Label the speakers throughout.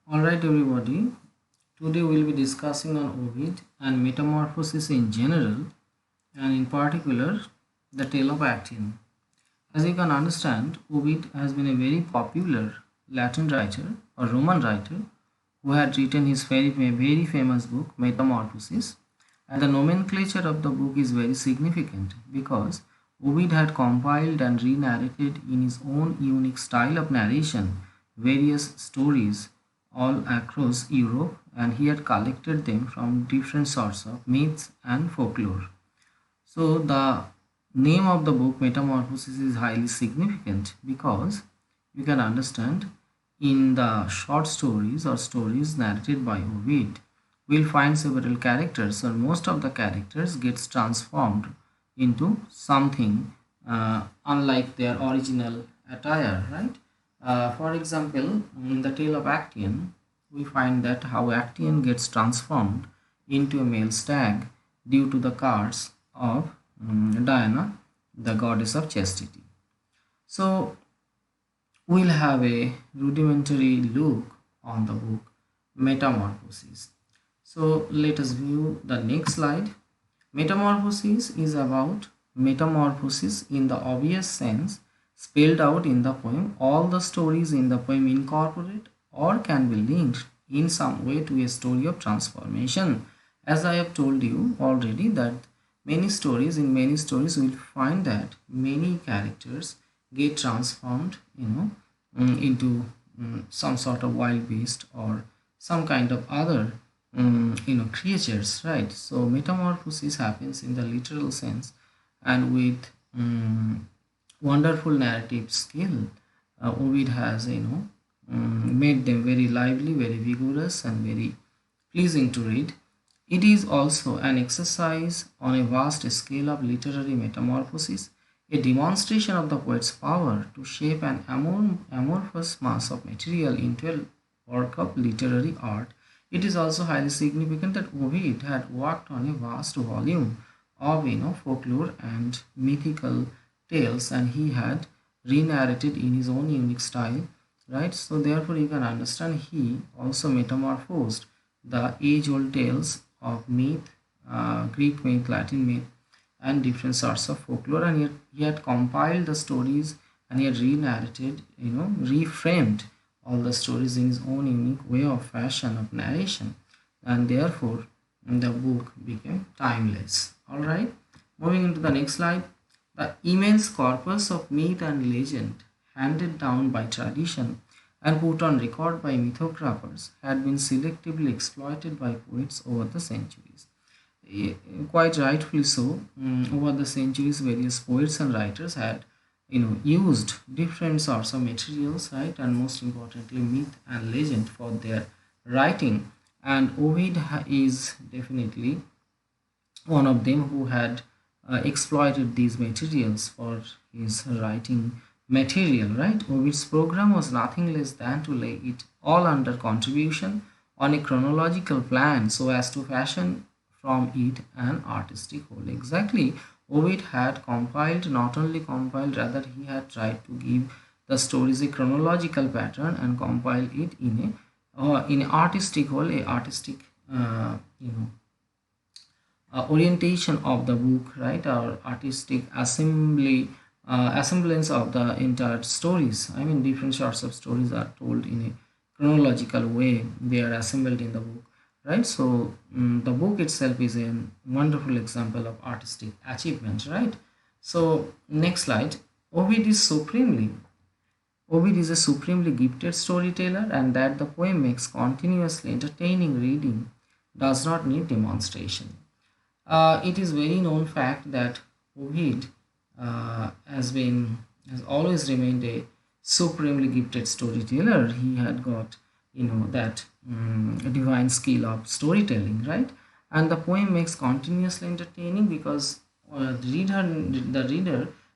Speaker 1: Alright everybody, today we'll be discussing on Ovid and metamorphosis in general and in particular the tale of Actaeon. As you can understand, Ovid has been a very popular Latin writer or Roman writer who had written his very famous book Metamorphosis, and the nomenclature of the book is very significant because Ovid had compiled and re-narrated in his own unique style of narration various stories all across Europe, and he had collected them from different sorts of myths and folklore. So the name of the book Metamorphosis is highly significant because you can understand in the short stories or stories narrated by Ovid, we'll find several characters or most of the characters gets transformed into something unlike their original attire, right? For example, in the tale of Actaeon, we find that how Actaeon gets transformed into a male stag due to the curse of Diana, the goddess of chastity. So we'll have a rudimentary look on the book Metamorphosis. So let us view the next slide. Metamorphosis is about metamorphosis in the obvious sense spelled out in the poem. All the stories in the poem incorporate or can be linked in some way to a story of transformation. As I have told you already that many stories will find that many characters get transformed, into some sort of wild beast or some kind of other creatures, right? So metamorphosis happens in the literal sense and with wonderful narrative skill. Ovid has made them very lively, very vigorous and very pleasing to read. It is also an exercise on a vast scale of literary metamorphosis, a demonstration of the poet's power to shape an amorphous mass of material into a work of literary art. It is also highly significant that Ovid had worked on a vast volume of folklore and mythical tales, and he had re-narrated in his own unique style, right? So therefore you can understand he also metamorphosed the age-old tales of myth, Greek myth, Latin myth, and different sorts of folklore, and yet he had compiled the stories and he had re-narrated, reframed all the stories in his own unique way of fashion of narration, and therefore the book became timeless. All right, moving into the next slide. The immense corpus of myth and legend handed down by tradition and put on record by mythographers had been selectively exploited by poets over the centuries. Quite rightfully so. Over the centuries, various poets and writers had used different sorts of materials, right, and most importantly myth and legend for their writing, and Ovid is definitely one of them who had exploited these materials for his writing material, right? Ovid's program was nothing less than to lay it all under contribution on a chronological plan so as to fashion from it an artistic whole. Exactly, Ovid had compiled, not only compiled, rather he had tried to give the stories a chronological pattern and compile it in an artistic whole, a artistic orientation of the book, right, or artistic assemblance of the entire stories. I mean, different sorts of stories are told in a chronological way. They are assembled in the book, right? So the book itself is a wonderful example of artistic achievement, right? So next slide. Ovid is a supremely gifted storyteller, and that the poem makes continuously entertaining reading does not need demonstration. It is very known fact that Ovid has always remained a supremely gifted storyteller. He had got that divine skill of storytelling, right? And the poem makes continuously entertaining because the reader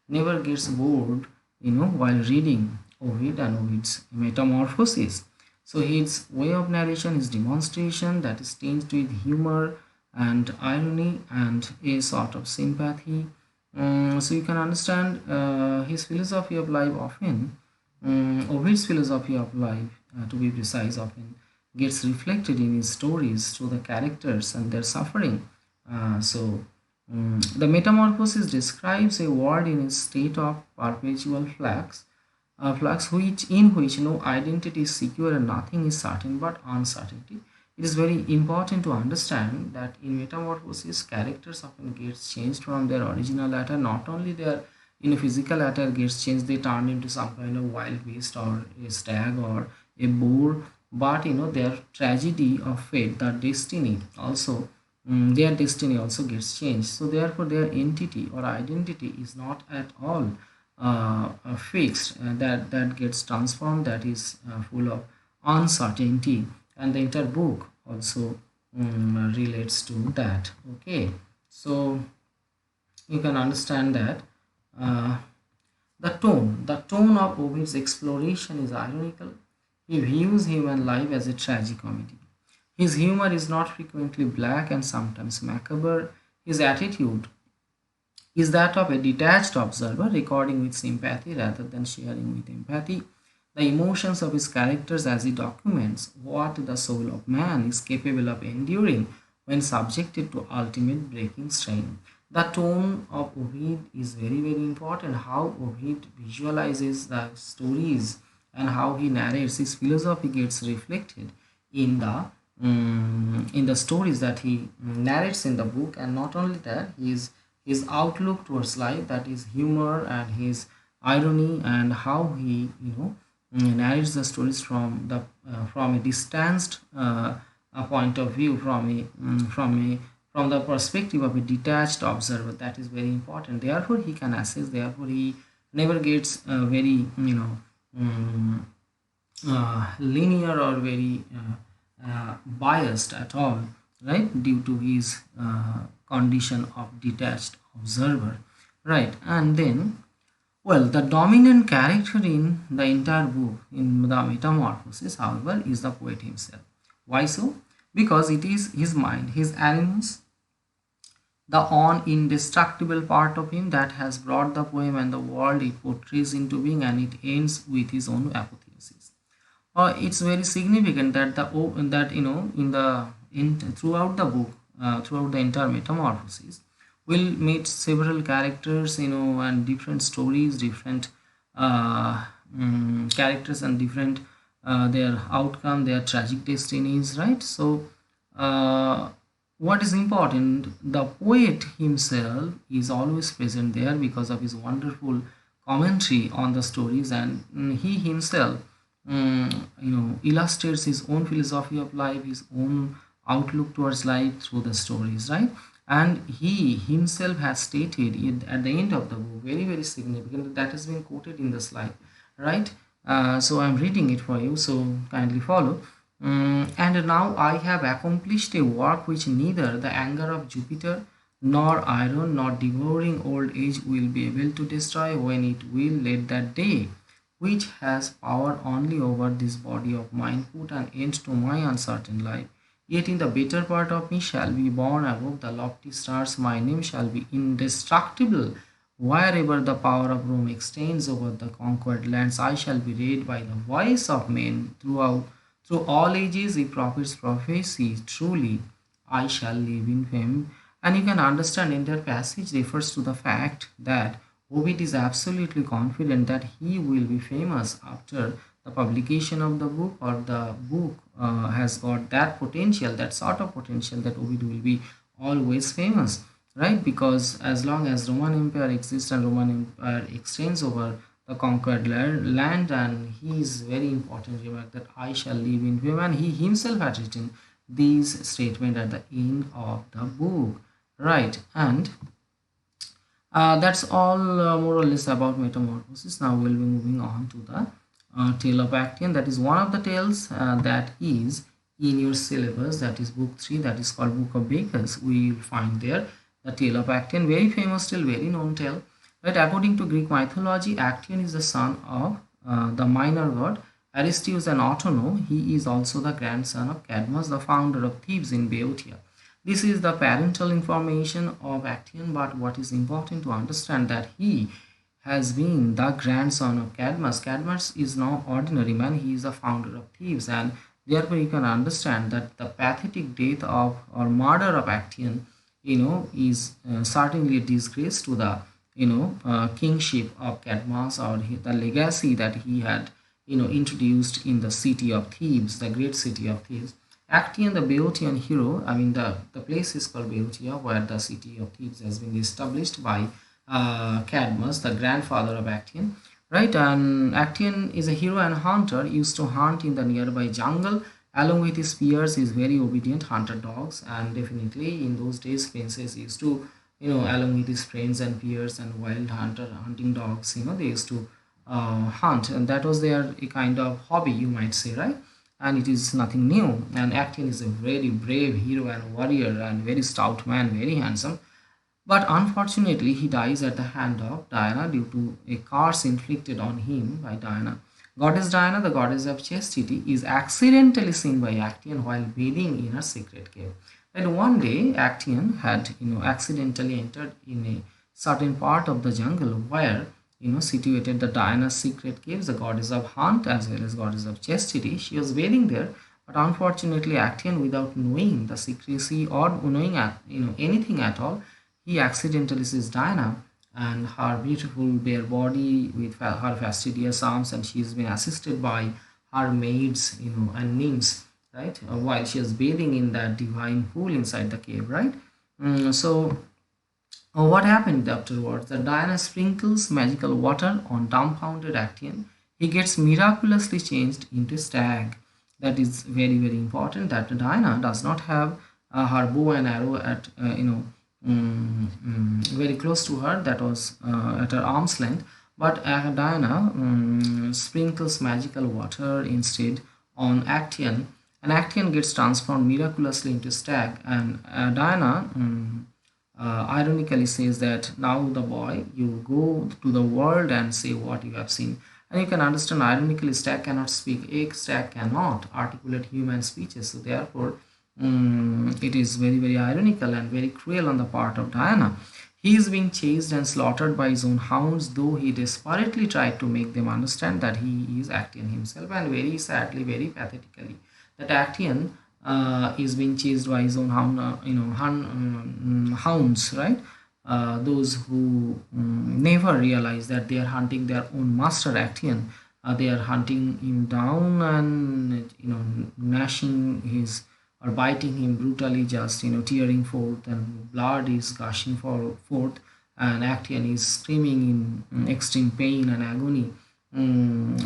Speaker 1: never gets bored, while reading Ovid and Ovid's Metamorphosis. So his way of narration, his demonstration that is tinged with humor and irony and a sort of sympathy. So you can understand his philosophy of life often, Ovid's philosophy of life, to be precise, often gets reflected in his stories through the characters and their suffering. The metamorphosis describes a world in a state of perpetual flux, a flux in which no identity is secure and nothing is certain but uncertainty. It is very important to understand that in metamorphosis, characters often gets changed from their original attire. Not only their physical attire gets changed, they turn into some kind of wild beast or a stag or a boar. But their tragedy of fate, their destiny also, their destiny also gets changed. So therefore, their entity or identity is not at all fixed. That gets transformed. That is full of uncertainty, and the entire book also relates to that. Okay, so you can understand that uh, the tone of Ovid's exploration is ironical. He views human life as a tragicomedy. His humor is not frequently black and sometimes macabre. His attitude is that of a detached observer, recording with sympathy rather than sharing with empathy the emotions of his characters as he documents what the soul of man is capable of enduring when subjected to ultimate breaking strain. The tone of Ovid is very, very important. How Ovid visualizes the stories and how he narrates his philosophy gets reflected in the stories that he narrates in the book. And not only that, his outlook towards life, that is humor and his irony, and how he narrates the stories from a distanced point of view, from the perspective of a detached observer. That is very important. Therefore he can assess, therefore he never gets very um, linear or very biased at all, right, due to his condition of detached observer, right. And then, well, the dominant character in the entire book, in the Metamorphosis, however, is the poet himself. Why so? Because it is his mind, his animus, the indestructible part of him that has brought the poem and the world it portrays into being, and it ends with his own apotheosis. It's very significant that throughout the book, throughout the entire Metamorphosis, we'll meet several characters, and different stories, different characters, and different their outcome, their tragic destinies, right? So uh, what is important, the poet himself is always present there because of his wonderful commentary on the stories, and he himself illustrates his own philosophy of life, his own outlook towards life through the stories, right. And he himself has stated it at the end of the book, very, very significant, that has been quoted in the slide, right. So I'm reading it for you, so kindly follow. And now I have accomplished a work which neither the anger of Jupiter nor iron nor devouring old age will be able to destroy. When it will, let that day which has power only over this body of mine put an end to my uncertain life. Yet in the better part of me shall be born above the lofty stars, my name shall be indestructible. Wherever the power of Rome extends over the conquered lands, I shall be read by the voice of men through all ages. If prophets prophecy truly, I shall live in fame. And you can understand entire passage refers to the fact that Ovid is absolutely confident that he will be famous after the publication of the book, or the book has got that potential, that sort of potential, that Ovid will be always famous, right? Because as long as Roman Empire exists and Roman Empire extends over the conquered land, and he is very important remark that I shall live in fame, and he himself had written these statement at the end of the book, right. And that's all, more or less, about Metamorphosis. Now we'll be moving on to the tale of Actaeon. That is one of the tales that is in your syllabus. That is book 3. That is called Book of Bakers. We will find there the tale of Actaeon. Very famous tale, very known tale. Right? According to Greek mythology, Actaeon is the son of the minor god Aristeus and Autono. He is also the grandson of Cadmus, the founder of Thebes in Boeotia. This is the parental information of Actaeon, but what is important to understand that he has been the grandson of Cadmus. Cadmus is no ordinary man, he is the founder of Thebes, and Therefore, you can understand that the pathetic death of or murder of Actaeon, is certainly a disgrace to the kingship of Cadmus, or the legacy that he had introduced in the city of Thebes, the great city of Thebes. Actaeon, the Boeotian hero, I mean the place is called Boeotia, where the city of Thebes has been established by Cadmus, the grandfather of Actaeon, right? And Actaeon is a hero and hunter, used to hunt in the nearby jungle along with his peers. Is very obedient hunter dogs, and definitely in those days princes used to along with his friends and peers and wild hunting dogs, they used to hunt, and that was their a kind of hobby, you might say, right? And it is nothing new. And Actaeon is a very brave hero and warrior and very stout man, very handsome, but unfortunately, he dies at the hand of Diana due to a curse inflicted on him by Diana. Goddess Diana, the goddess of chastity, is accidentally seen by Actaeon while bathing in her secret cave. And one day, Actaeon had, accidentally entered in a certain part of the jungle where, situated the Diana's secret caves, the goddess of hunt as well as goddess of chastity. She was bathing there, but unfortunately, Actaeon, without knowing the secrecy or knowing, anything at all, he accidentally sees Diana and her beautiful bare body with her fastidious arms, and she's been assisted by her maids, and nymphs, right? While she is bathing in that divine pool inside the cave, right? So, what happened afterwards? That Diana sprinkles magical water on dumbfounded Actaeon. He gets miraculously changed into a stag. That is very, very important. That Diana does not have her bow and arrow at very close to her, that was at her arm's length, but Diana sprinkles magical water instead on Actaeon, and Actaeon gets transformed miraculously into stag. And Diana ironically says that, now the boy, you go to the world and say what you have seen. And you can understand, ironically, stag cannot speak, a stag cannot articulate human speeches, so therefore it is very, very ironical and very cruel on the part of Diana. He is being chased and slaughtered by his own hounds, though he desperately tried to make them understand that he is Actaeon himself. And very sadly, very pathetically, that Actaeon is being chased by his own hounds, right? Those who never realize that they are hunting their own master Actaeon. They are hunting him down and gnashing his or biting him brutally, just tearing forth, and blood is gushing forth, and Actaeon is screaming in extreme pain and agony.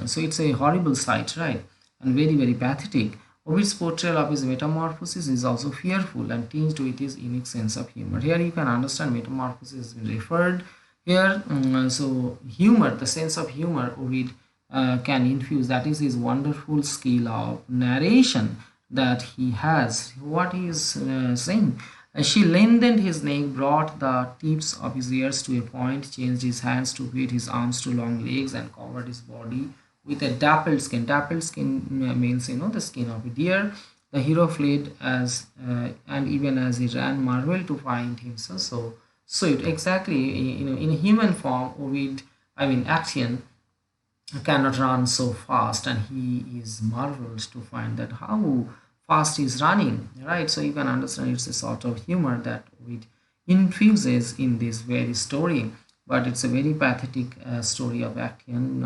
Speaker 1: So it's a horrible sight, right? And very, very pathetic. Ovid's portrayal of his metamorphosis is also fearful and tinged with his unique sense of humor. Here you can understand metamorphosis has been referred here. So humor, the sense of humor, Ovid can infuse. That is his wonderful skill of narration that he has. What he is saying. She lengthened his neck, brought the tips of his ears to a point, changed his hands to fit his arms to long legs, and covered his body with a dappled skin. Dappled skin means the skin of a deer. The hero fled and even as he ran, marveled to find himself so it exactly in a human form. Actaeon cannot run so fast, and he is marveled to find that how fast he's running, right? So you can understand it's a sort of humor that it infuses in this very story, but it's a very pathetic story of Actaeon,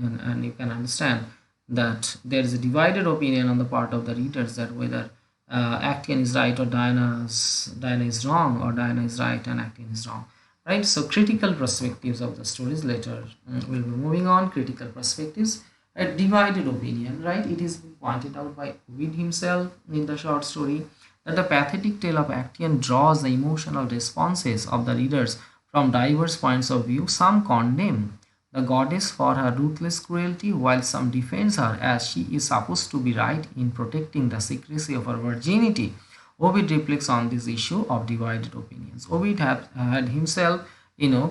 Speaker 1: and you can understand that there is a divided opinion on the part of the readers that whether Actaeon is right or Diana is wrong, or Diana is right and Actaeon is wrong, right? So critical perspectives of the stories later. We'll be moving on. Critical perspectives, a divided opinion, right? It is pointed out by Ovid himself in the short story that the pathetic tale of Actaeon draws the emotional responses of the readers from diverse points of view. Some condemn the goddess for her ruthless cruelty, while some defends her as she is supposed to be right in protecting the secrecy of her virginity. Ovid reflects on this issue of divided opinions. Ovid had himself,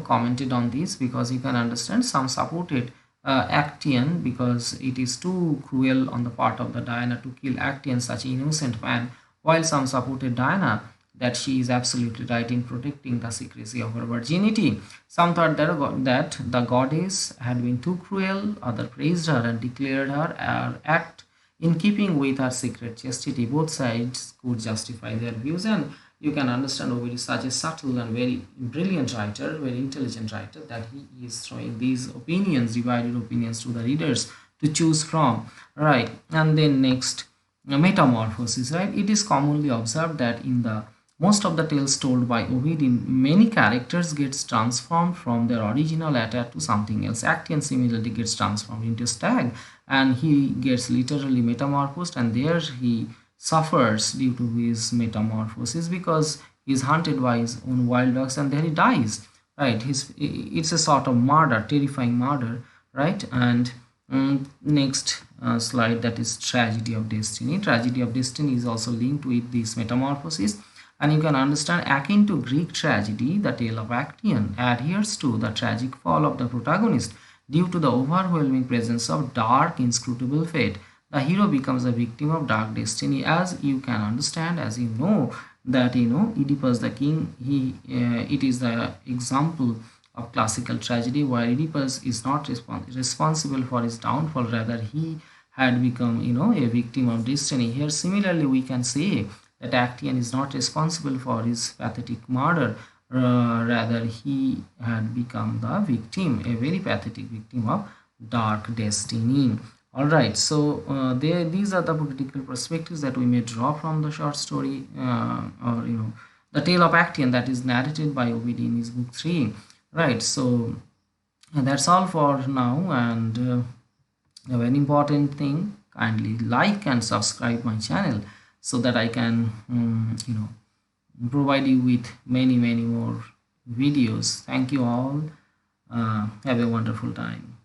Speaker 1: commented on this, because you can understand some supported Actaeon because it is too cruel on the part of the Diana to kill Actaeon, such an innocent man, while some supported Diana that she is absolutely right in protecting the secrecy of her virginity. Some thought that the goddess had been too cruel, others praised her and declared her act In keeping with our secret chastity, both sides could justify their views, and you can understand Ovid is such a subtle and very brilliant writer, very intelligent writer, that he is throwing these opinions, divided opinions, to the readers to choose from, right? And then next, metamorphosis, right? It is commonly observed that in the most of the tales told by Ovid, in many characters gets transformed from their original attire to something else. Actaeon similarly gets transformed into a stag, and he gets literally metamorphosed, and there he suffers due to his metamorphosis because he's hunted by his own wild dogs, and there he dies. Right? It's a sort of murder, terrifying murder, right? And next slide, that is tragedy of destiny. Tragedy of destiny is also linked with this metamorphosis, and you can understand, akin to Greek tragedy, the tale of Actaeon adheres to the tragic fall of the protagonist due to the overwhelming presence of dark, inscrutable fate. The hero becomes a victim of dark destiny, as you can understand, as you know, that Oedipus the king, it is the example of classical tragedy where Oedipus is not responsible for his downfall, rather he had become a victim of destiny. Here similarly we can say that Actaeon is not responsible for his pathetic murder, rather he had become the victim, a very pathetic victim of dark destiny. All right, so these are the political perspectives that we may draw from the short story, or the tale of Actaeon, that is narrated by Ovid in his book 3. Right, so that's all for now, and a very important thing, kindly like and subscribe my channel so that I can provide you with many more videos. Thank you all. Have a wonderful time.